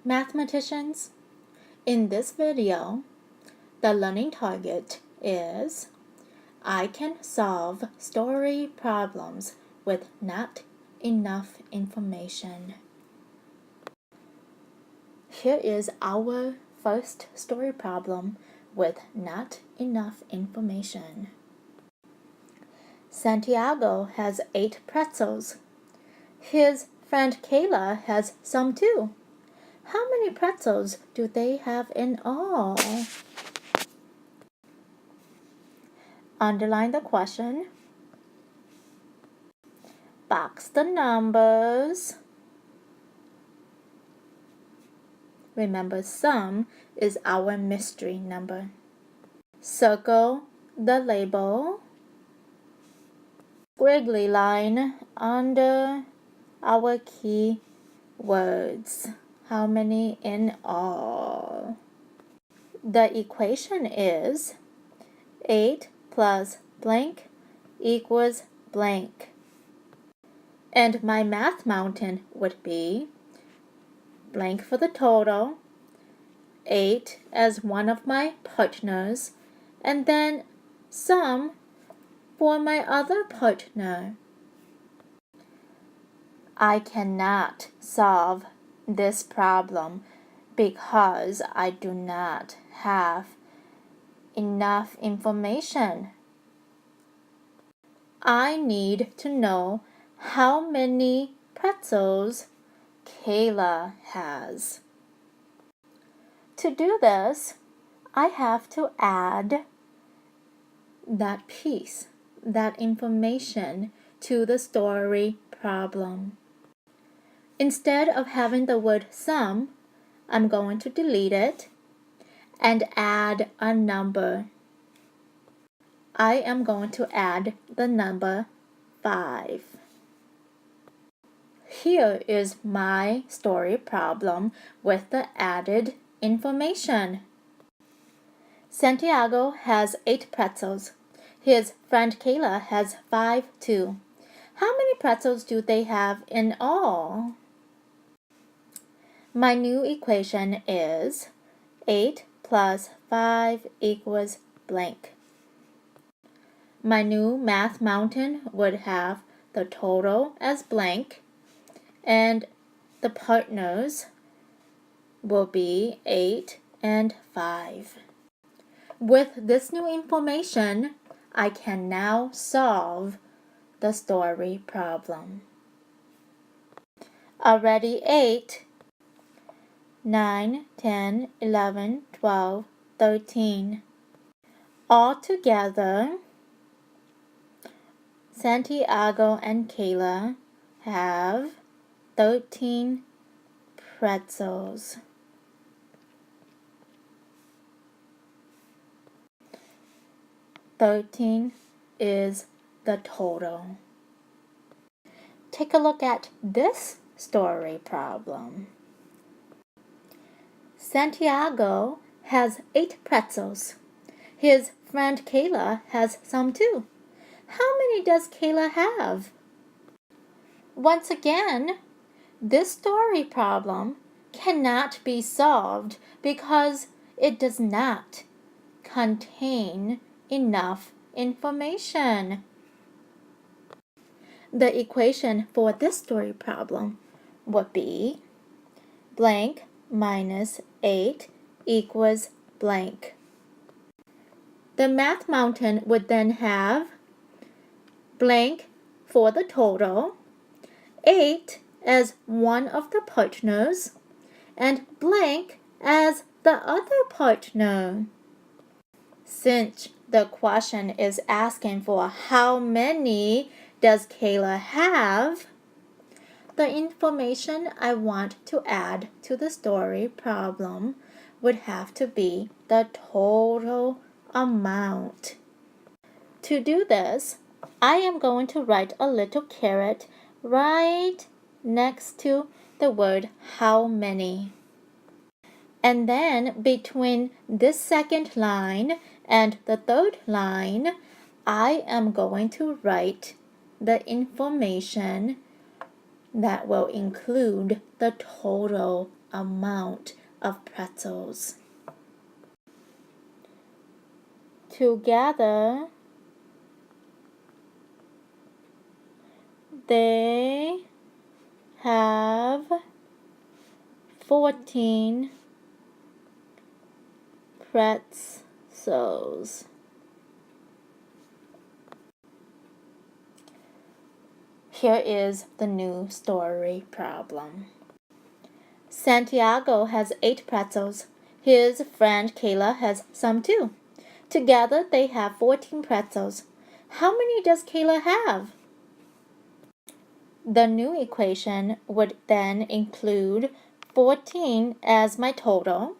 mathematicians? In this video, the learning target is I can solve story problems with not enough information. Here is our first story problem with not enough information. Santiago has 8 pretzels. His friend Kayla has some too. How many pretzels do they have in all? Underline the question. Box the numbers. Remember, sum is our mystery number. Circle the label. Squiggly line under our key words. How many in all? The equation is 8 plus blank equals blank. And my math mountain would be blank for the total, 8 as one of my partners, and then sum for my other partner. I cannot solve this problem because I do not have enough information. I need to know how many pretzels Kayla has. To do this, I have to add that piece, that information to the story problem. Instead of having the word sum, I'm going to delete it and add a number. I am going to add the number 5. Here is my story problem with the added information. Santiago has 8 pretzels. His friend Kayla has 5 too. How many pretzels do they have in all? My new equation is 8 plus 5 equals blank. My new math mountain would have the total as blank, and the partners will be 8 and 5. With this new information, I can now solve the story problem. Already 8, 9, 10, 11, 12, 13. Altogether, Santiago and Kayla have 13 pretzels. Thirteen is the total. Take a look at this story problem. Santiago has 8 pretzels. His friend Kayla has some too. How many does Kayla have? Once again, this story problem cannot be solved because it does not contain enough information. The equation for this story problem would be blank minus 8 equals blank. The math mountain would then have blank for the total, 8 as one of the partners, and blank as the other partner. Since the question is asking for how many does Kayla have, the information I want to add to the story problem would have to be the total amount. To do this, I am going to write a little caret right next to the word how many. And then between this second line and the third line, I am going to write the information that will include the total amount of pretzels. Together, they have 14 pretzels. Here is the new story problem. Santiago has 8 pretzels. His friend Kayla has some too. Together they have 14 pretzels. How many does Kayla have? The new equation would then include 14 as my total.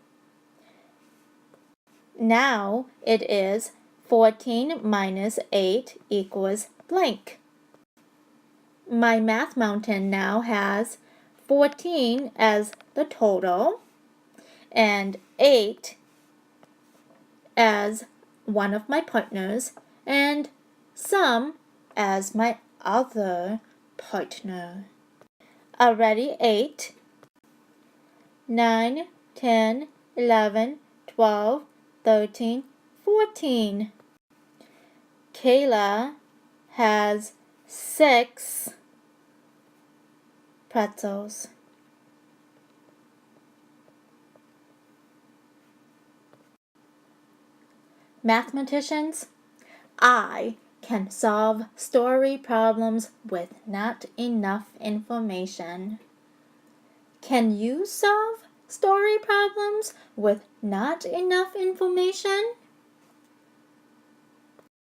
Now it is 14 minus 8 equals blank. My math mountain now has 14 as the total and 8 as one of my partners and some as my other partner. Already 8, 9, 10, 11, 12, 13, 14. Kayla has 6 pretzels. Mathematicians, I can solve story problems with not enough information. Can you solve story problems with not enough information?